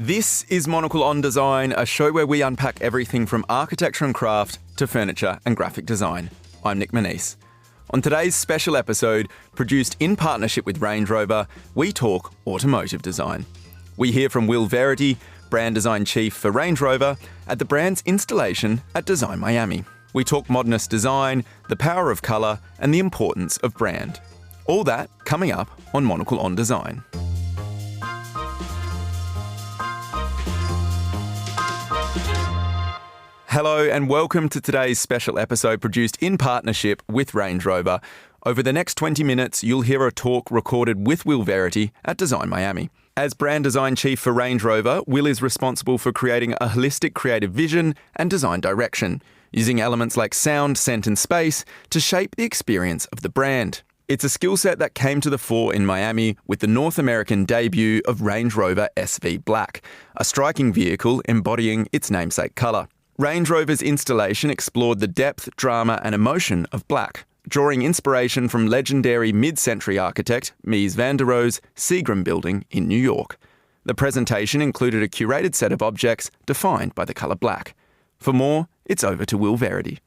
This is Monocle on Design, a show where we unpack everything from architecture and craft to furniture and graphic design. I'm Nick Manise. On today's special episode, produced in partnership with Range Rover, we talk automotive design. We hear from Will Verity, brand design chief for Range Rover, at the brand's installation at Design Miami. We talk modernist design, the power of colour, and the importance of brand. All that coming up on Monocle on Design. Hello and welcome to today's special episode produced in partnership with Range Rover. Over the next 20 minutes, you'll hear a talk recorded with Will Verity at Design Miami. As brand design chief for Range Rover, Will is responsible for creating a holistic creative vision and design direction, using elements like sound, scent and space to shape the experience of the brand. It's a skill set that came to the fore in Miami with the North American debut of Range Rover SV Black, a striking vehicle embodying its namesake colour. Range Rover's installation explored the depth, drama and emotion of black, drawing inspiration from legendary mid-century architect Mies van der Rohe's Seagram building in New York. The presentation included a curated set of objects defined by the colour black. For more, it's over to Will Verity.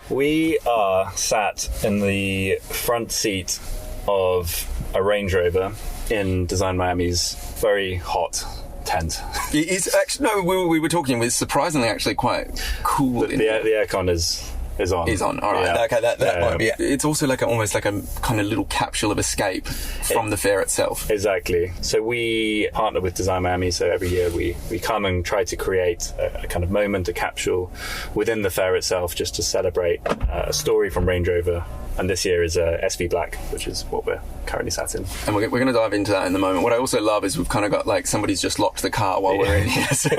We are sat in the front seat of a Range Rover in Design Miami's very hot tent. It's actually, no, we were talking, it's surprisingly actually quite cool. The aircon is on. Is on, all right. Yeah. Okay, that might be it. It's also like almost like a kind of little capsule of escape from the fair itself. Exactly. So we partner with Design Miami, so every year we come and try to create a kind of moment, a capsule within the fair itself, just to celebrate a story from Range Rover. And this year is SV Black, which is what we're currently sat in. And we're going to dive into that in the moment. What I also love is we've kind of got like somebody's just locked the car while we're in here. So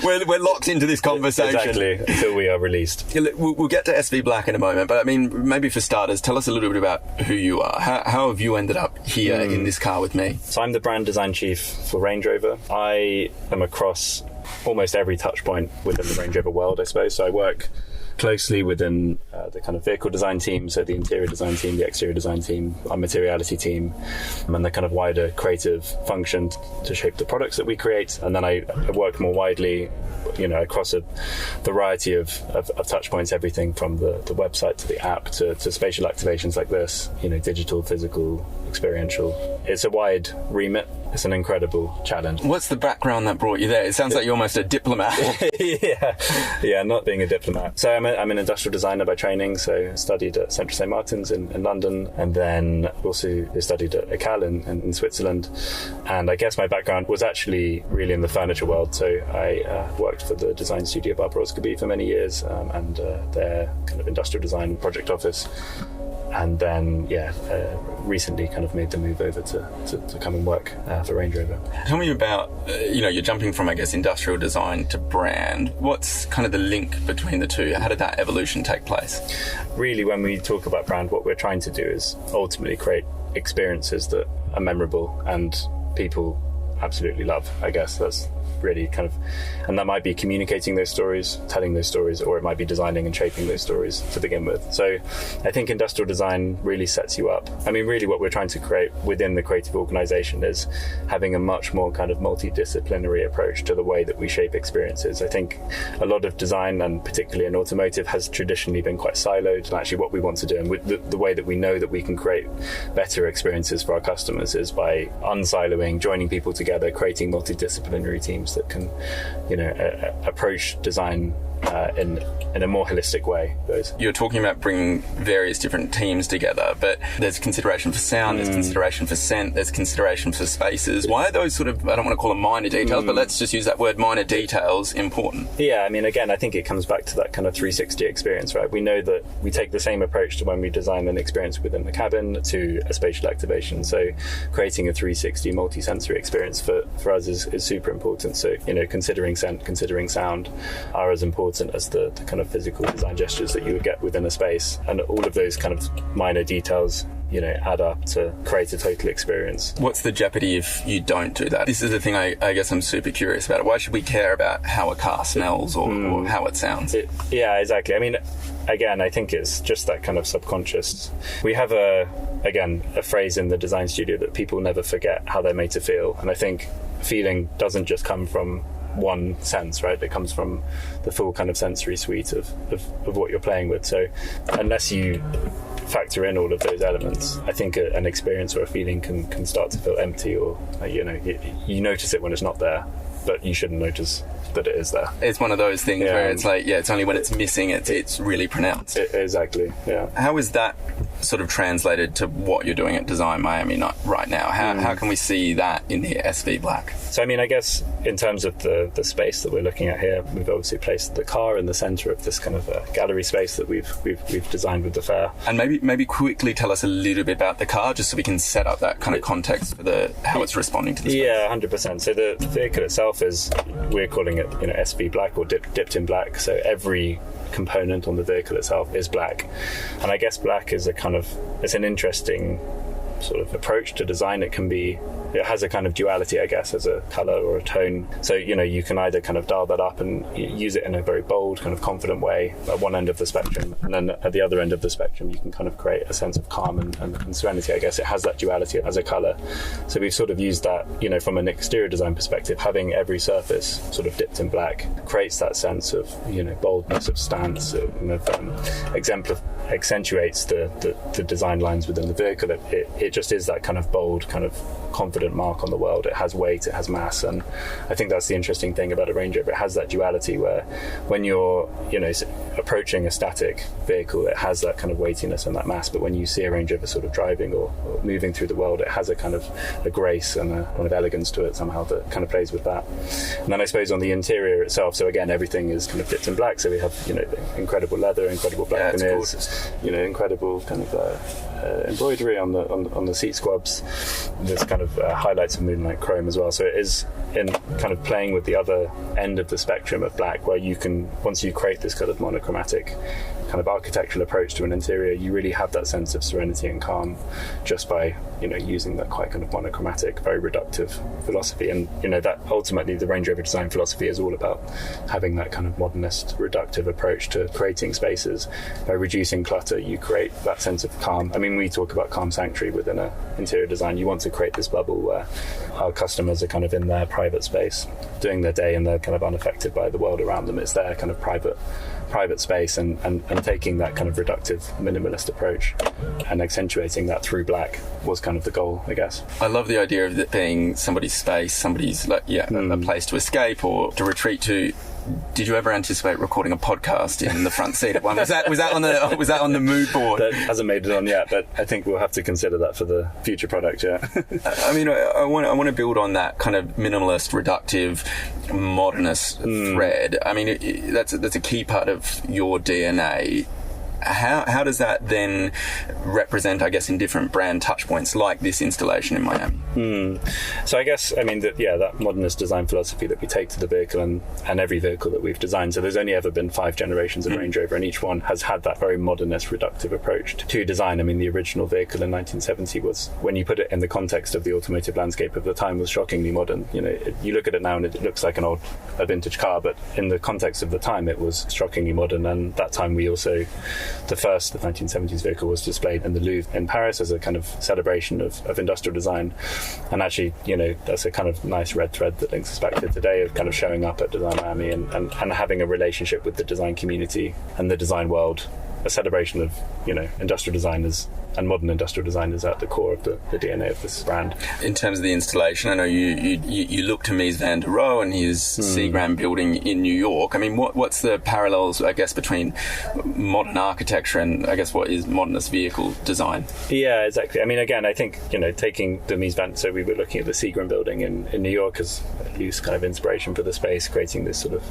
we're locked into this conversation. Exactly, until we are released. We'll get to SV Black in a moment, but I mean, maybe for starters, tell us a little bit about who you are. How have you ended up here in this car with me? So I'm the brand design chief for Range Rover. I am across almost every touch point within the Range Rover world, I suppose. So I work closely within the kind of vehicle design team, so the interior design team, the exterior design team, our materiality team, and the kind of wider creative function to shape the products that we create. And then I work more widely, across a variety of touch points, everything from the website to the app to spatial activations like this, digital, physical, experiential. It's a wide remit. It's an incredible challenge. What's the background that brought you there? It sounds like you're almost a diplomat. Yeah, not being a diplomat. So I'm an industrial designer by training, so I studied at Central St Martin's in London, and then also studied at ECAL in Switzerland. And I guess my background was actually really in the furniture world, so I worked for the design studio Barbaros Kabi for many years, and their kind of industrial design project office. And then, recently kind of made the move over to come and work for Range Rover. Tell me about, you're jumping from, I guess, industrial design to brand. What's kind of the link between the two? How did that evolution take place? Really, when we talk about brand, what we're trying to do is ultimately create experiences that are memorable and people absolutely love. I guess that's really kind of, and that might be communicating those stories, telling those stories, or it might be designing and shaping those stories to begin with. So I think industrial design really sets you up. I mean, really what we're trying to create within the creative organization is having a much more kind of multidisciplinary approach to the way that we shape experiences. I think a lot of design, and particularly in automotive, has traditionally been quite siloed, and actually what we want to do, and with the way that we know that we can create better experiences for our customers, is by unsiloing, joining people together, creating multidisciplinary teams that can, approach design in a more holistic way. You're talking about bringing various different teams together, but there's consideration for sound, there's consideration for scent, there's consideration for spaces. Why are those sort of, I don't want to call them minor details, but let's just use that word, minor details, important? Yeah, I mean, again, I think it comes back to that kind of 360 experience, right? We know that we take the same approach to when we design an experience within the cabin to a spatial activation. So creating a 360 multi-sensory experience for us is super important. So, considering scent, considering sound are as important as the kind of physical design gestures that you would get within a space, and all of those kind of minor details add up to create a total experience. What's the jeopardy if you don't do that? This is the thing I guess I'm super curious about. Why should we care about how a car smells or how it sounds? Yeah, exactly. I mean, again, I think it's just that kind of subconscious. We have a phrase in the design studio that people never forget how they're made to feel. And I think feeling doesn't just come from one sense, right? It comes from the full kind of sensory suite of what you're playing with. So unless you factor in all of those elements, I think an experience or a feeling can start to feel empty, or you notice it when it's not there, but you shouldn't notice that it is there. It's one of those things where it's like, it's only when it's missing it's really pronounced. Exactly, yeah. How is that sort of translated to what you're doing at Design Miami right now? How can we see that in here, SV Black? So, I mean, I guess in terms of the space that we're looking at here, we've obviously placed the car in the centre of this kind of gallery space that we've designed with the fair. And maybe quickly tell us a little bit about the car, just so we can set up that kind of context for how it's responding to the space. Yeah, 100%. So the vehicle itself we're calling it, SV Black, or dipped in black. So every component on the vehicle itself is black. And I guess black is it's an interesting sort of approach to design. It has a kind of duality, I guess, as a colour or a tone. So, you can either kind of dial that up and use it in a very bold, kind of confident way at one end of the spectrum, and then at the other end of the spectrum you can kind of create a sense of calm and serenity. I guess it has that duality as a colour. So we've sort of used that, from an exterior design perspective, having every surface sort of dipped in black creates that sense of, boldness of stance, accentuates the design lines within the vehicle. It just is that kind of bold, kind of confident mark on the world. It has weight, it has mass, and I think that's the interesting thing about a Range Rover. It has that duality where when you're approaching a static vehicle, it has that kind of weightiness and that mass, but when you see a Range Rover sort of driving or moving through the world, it has a kind of a grace and a kind of elegance to it somehow that kind of plays with that. And then I suppose on the interior itself, so again, everything is kind of dipped in black, so we have incredible leather, incredible black veneers, incredible kind of embroidery on the seat squabs. There's kind of highlights of moonlight chrome as well. So it is in kind of playing with the other end of the spectrum of black, where you can, once you create this kind of monochromatic kind of architectural approach to an interior, you really have that sense of serenity and calm just by using that quite kind of monochromatic, very reductive philosophy. And that ultimately the Range Rover design philosophy is all about having that kind of modernist reductive approach to creating spaces. By reducing clutter, you create that sense of calm. I mean, we talk about calm sanctuary within an interior design. You want to create this bubble where our customers are kind of in their private space doing their day, and they're kind of unaffected by the world around them. It's their kind of private space, and taking that kind of reductive minimalist approach and accentuating that through black was kind of the goal, I guess. I love the idea of it being somebody's space, somebody's a place to escape or to retreat to. Did you ever anticipate recording a podcast in the front seat of one? Was that on the mood board? That hasn't made it on yet, but I think we'll have to consider that for the future product. Yeah. I mean, I want to build on that kind of minimalist, reductive, modernist thread. I mean, that's a key part of your DNA. How does that then represent, I guess, in different brand touchpoints like this installation in Miami? So I guess, I mean, that modernist design philosophy that we take to the vehicle and every vehicle that we've designed. So there's only ever been 5 generations of Range Rover, and each one has had that very modernist, reductive approach to design. I mean, the original vehicle in 1970 was, when you put it in the context of the automotive landscape of the time, was shockingly modern. You look at it now and it looks like a vintage car, but in the context of the time, it was shockingly modern. And that time we also, the 1970s vehicle was displayed in the Louvre in Paris as a kind of celebration of industrial design. And actually, that's a kind of nice red thread that links us back to today, of kind of showing up at Design Miami and having a relationship with the design community and the design world, a celebration of, industrial designers and modern industrial designers at the core of the DNA of this brand. In terms of the installation, I know you look to Mies van der Rohe and his Seagram building in New York. I mean, what's the parallels, I guess, between modern architecture and, I guess, what is modernist vehicle design? Yeah, exactly. I mean, again, I think, taking the Mies van, so we were looking at the Seagram building in New York as a loose kind of inspiration for the space, creating this sort of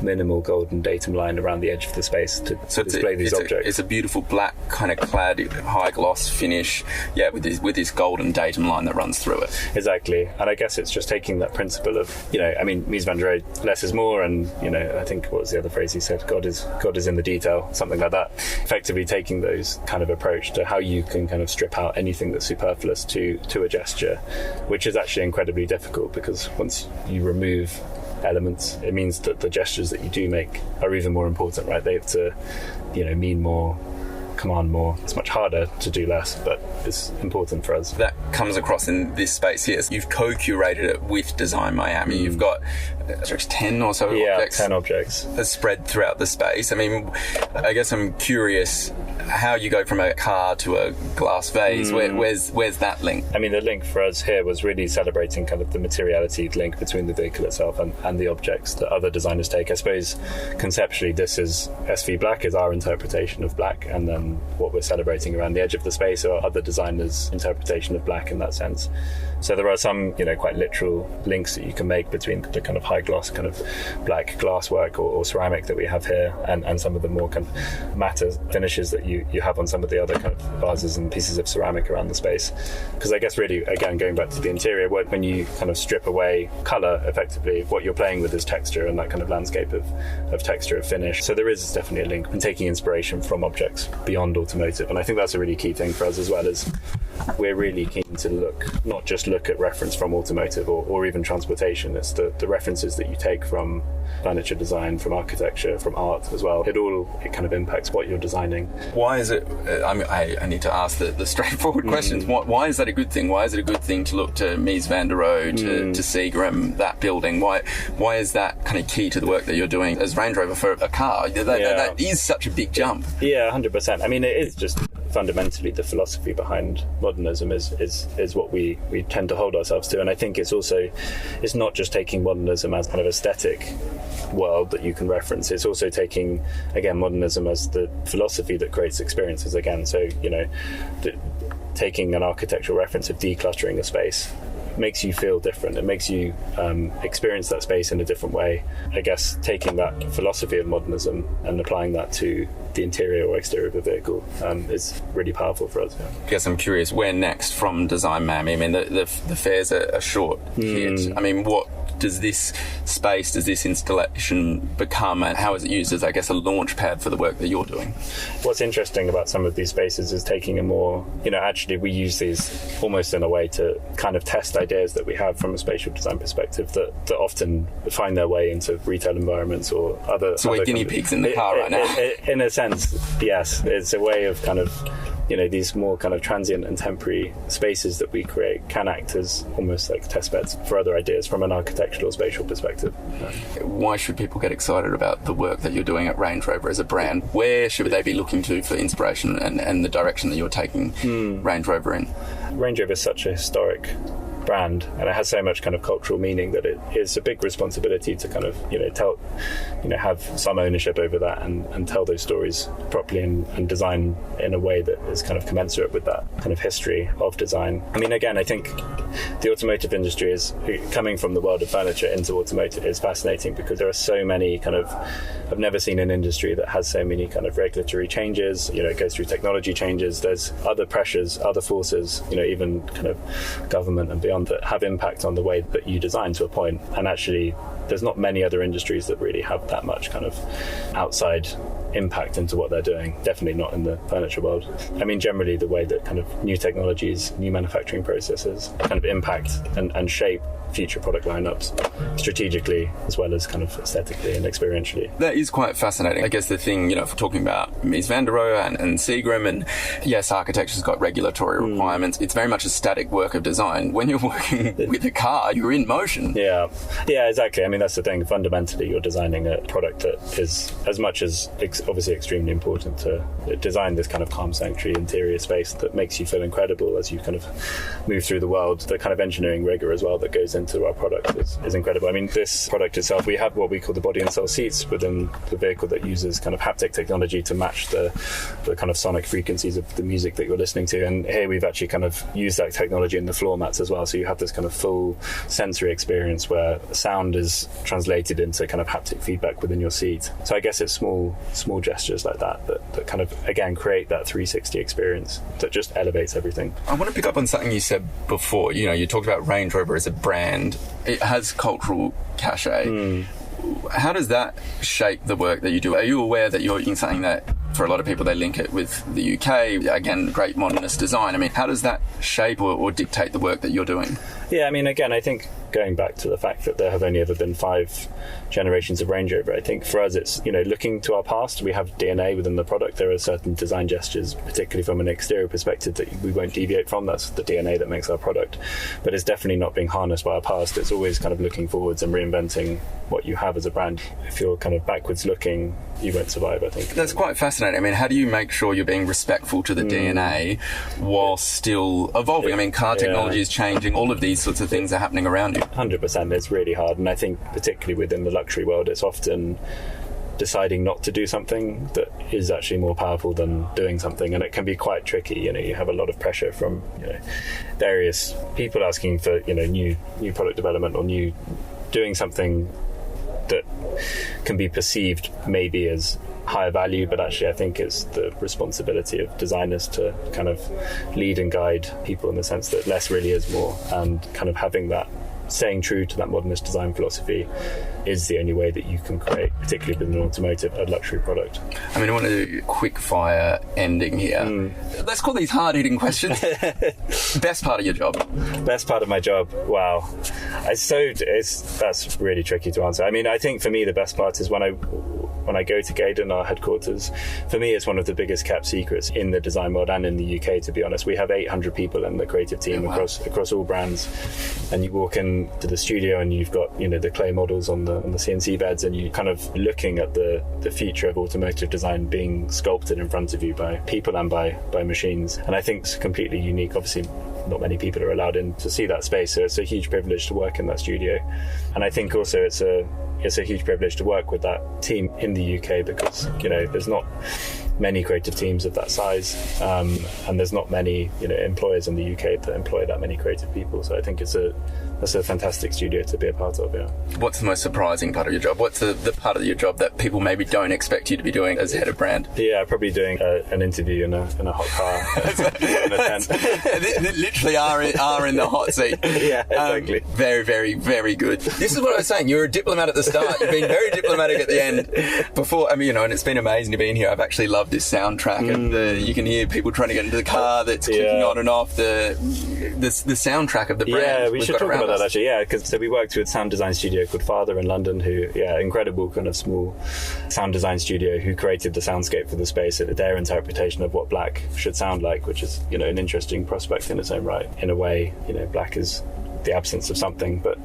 minimal golden datum line around the edge of the space to display these objects. It's a beautiful black kind of clad, high gloss finish, with this golden datum line that runs through it. Exactly. And I guess it's just taking that principle of, Mies van der Rohe, less is more, and I think, what was the other phrase he said, God is in the detail, something like that. Effectively taking those kind of approach to how you can kind of strip out anything that's superfluous to a gesture, which is actually incredibly difficult, because once you remove elements. It means that the gestures that you do make are even more important, right? They have to, mean more, command more. It's much harder to do less, but it's important for us. That comes across in this space here. You've co-curated it with Design Miami. You've got 10 or so objects. 10 objects. Spread throughout the space. I mean, I guess I'm curious how you go from a car to a glass vase. Where's that link? I mean, the link for us here was really celebrating kind of the materiality link between the vehicle itself and the objects that other designers take. I suppose conceptually this is SV Black is our interpretation of black, and then what we're celebrating around the edge of the space are other designers' interpretation of black in that sense. So there are some, quite literal links that you can make between the kind of high gloss kind of black glasswork or ceramic that we have here and some of the more kind of matte finishes that you have on some of the other kind of vases and pieces of ceramic around the space. Because I guess really, again, going back to the interior, when you kind of strip away colour, effectively, what you're playing with is texture and that kind of landscape of texture, of finish. So there is definitely a link in taking inspiration from objects beyond automotive. And I think that's a really key thing for us as well, is we're really keen to not just look at reference from automotive or even transportation. It's the references that you take from furniture design, from architecture, from art as well. It kind of impacts what you're designing. Why is it, I need to ask the straightforward questions. Why is that a good thing? Why is it a good thing to look to Mies van der Rohe, to Seagram, that building? Why is that kind of key to the work that you're doing as Range Rover for a car? That is such a big jump. Yeah, 100%. I mean, it is just fundamentally the philosophy behind modernism is what we tend to hold ourselves to. And I think it's not just taking modernism as kind of aesthetic world that you can reference. It's also taking, again, modernism as the philosophy that creates experiences again. So, taking an architectural reference of decluttering a space makes you feel different. It makes you experience that space in a different way. I guess taking that philosophy of modernism and applying that to the interior or exterior of a vehicle is really powerful for us. I guess I'm curious, where next from Design Miami? I mean, the fairs are short here. I mean, what does this space, does this installation become, and how is it used as, I guess, a launch pad for the work that you're doing? What's interesting about some of these spaces is taking a more, actually we use these almost in a way to kind of test ideas that we have from a spatial design perspective that often find their way into retail environments or other... So we're guinea pigs in the car right now? In a sense, yes. It's a way of kind of, these more kind of transient and temporary spaces that we create can act as almost like test beds for other ideas from an architectural or spatial perspective. Why should people get excited about the work that you're doing at Range Rover as a brand? Where should they be looking to for inspiration and the direction that you're taking Range Rover in? Range Rover is such a historic brand, and it has so much kind of cultural meaning that it is a big responsibility to kind of tell, have some ownership over that and tell those stories properly and design in a way that is kind of commensurate with that kind of history of design. I mean, again, I think the automotive industry is coming from the world of furniture into automotive is fascinating because there are so many kind of, I've never seen an industry that has so many kind of regulatory changes, it goes through technology changes, there's other pressures, other forces, even kind of government and beyond that have impact on the way that you design to a point. And actually there's not many other industries that really have that much kind of outside impact into what they're doing, definitely not in the furniture world. I mean, generally the way that kind of new technologies, new manufacturing processes kind of impact and shape future product lineups strategically as well as kind of aesthetically and experientially. That is quite fascinating. I guess the thing, if we're talking about Mies van der Rohe and Seagram, and yes, architecture's got regulatory requirements. It's very much a static work of design. When you're working with a car, you're in motion. Yeah, exactly. I mean, that's the thing. Fundamentally, you're designing a product that is, as much as obviously extremely important to design this kind of calm sanctuary interior space that makes you feel incredible as you kind of move through the world. The kind of engineering rigor as well that goes into our product is incredible. I mean, this product itself, we have what we call the body and soul seats within the vehicle that uses kind of haptic technology to match the kind of sonic frequencies of the music that you're listening to. And here we've actually kind of used that technology in the floor mats as well. So you have this kind of full sensory experience where sound is translated into kind of haptic feedback within your seat. So I guess it's small gestures like that kind of, again, create that 360 experience that just elevates everything. I want to pick up on something you said before. You talked about Range Rover as a brand. It has cultural cachet. How does that shape the work that you do? Are you aware that you're in something that, for a lot of people, they link it with the UK, again, great modernist design? I mean, how does that shape or dictate the work that you're doing? Yeah, I mean, again, I think going back to the fact that there have only ever been 5 generations of Range Rover, I think for us it's, looking to our past, we have DNA within the product. There are certain design gestures, particularly from an exterior perspective, that we won't deviate from. That's the DNA that makes our product. But it's definitely not being harnessed by our past. It's always kind of looking forwards and reinventing what you have as a brand. If you're kind of backwards looking, you won't survive, I think. That's quite fascinating. I mean, how do you make sure you're being respectful to the DNA while still evolving? I mean, car technology is changing. All of these sorts of things are happening around you. 100%. It's really hard. And I think particularly within the luxury world, it's often deciding not to do something that is actually more powerful than doing something, and it can be quite tricky. You have a lot of pressure from various people asking for new product development or doing something that can be perceived maybe as higher value, but actually I think it's the responsibility of designers to kind of lead and guide people in the sense that less really is more, and kind of having that, staying true to that modernist design philosophy is the only way that you can create, particularly with an automotive, a luxury product. I mean, I want to do a quick fire ending here. Let's call these hard-hitting questions. Best part of your job? Best part of my job? Wow. That's really tricky to answer. I mean, I think for me the best part is when I go to Gaydon, our headquarters. For me, it's one of the biggest kept secrets in the design world and in the UK, to be honest. We have 800 people in the creative team across all brands, and you walk into the studio and you've got the clay models on the CNC beds, and you kind of looking at the future of automotive design being sculpted in front of you by people and by machines. And I think it's completely unique. Obviously, not many people are allowed in to see that space, so it's a huge privilege to work in that studio. And I think also it's a huge privilege to work with that team in the UK, because there's not many creative teams of that size, and there's not many employers in the UK that employ that many creative people. So I think that's a fantastic studio to be a part of. What's the most surprising part of your job? What's the part of your job that people maybe don't expect you to be doing as head of brand? Probably doing an interview in a hot car in a tent. Literally are in the hot seat. Exactly. Very, very, very good. This is what I was saying. You're a diplomat at the start. You've been very diplomatic at the end. Before, and it's been amazing to be in here. I've actually loved this soundtrack, and you can hear people trying to get into the car that's kicking on and off. The soundtrack of the brand. Yeah, we should talk about that actually. Because we worked with a sound design studio called Father in London, who incredible kind of small sound design studio who created the soundscape for the space, their interpretation of what black should sound like, which is an interesting prospect in its own right. In a way, black is the absence of something, but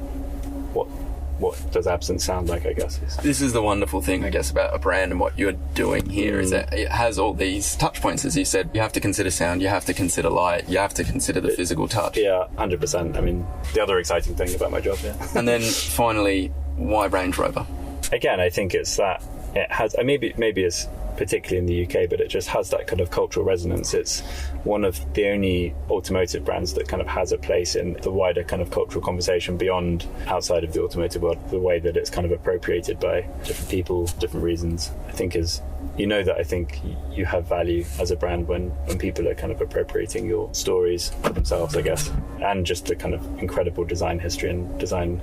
what does absence sound like, I guess. This is the wonderful thing, I guess, about a brand and what you're doing here, is that it has all these touch points, as you said. You have to consider sound, you have to consider light, you have to consider the physical touch. 100%. I mean, the other exciting thing about my job, And then finally, why Range Rover? Again, I think it's that it has, maybe it's particularly in the UK, but it just has that kind of cultural resonance. It's one of the only automotive brands that kind of has a place in the wider kind of cultural conversation beyond outside of the automotive world. The way that it's kind of appropriated by different people, different reasons, I think is, that I think you have value as a brand when people are kind of appropriating your stories for themselves, I guess. And just the kind of incredible design history and design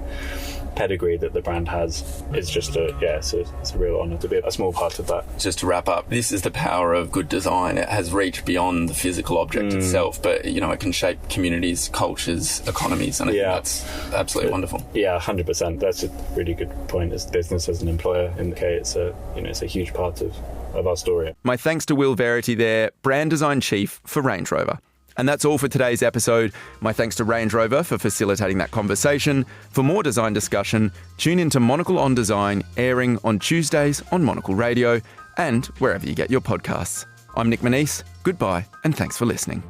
pedigree that the brand has is just it's a real honour to be a small part of that. Just to wrap up, this is the power of good design. It has reached beyond the physical object itself, but it can shape communities, cultures, economies, and I think that's absolutely wonderful. 100%. That's a really good point. As business, as an employer in the UK, it's a huge part of our story. My thanks to Will Verity there, brand design chief for Range Rover. And that's all for today's episode. My thanks to Range Rover for facilitating that conversation. For more design discussion, tune into Monocle on Design, airing on Tuesdays on Monocle Radio and wherever you get your podcasts. I'm Nick Manise. Goodbye, and thanks for listening.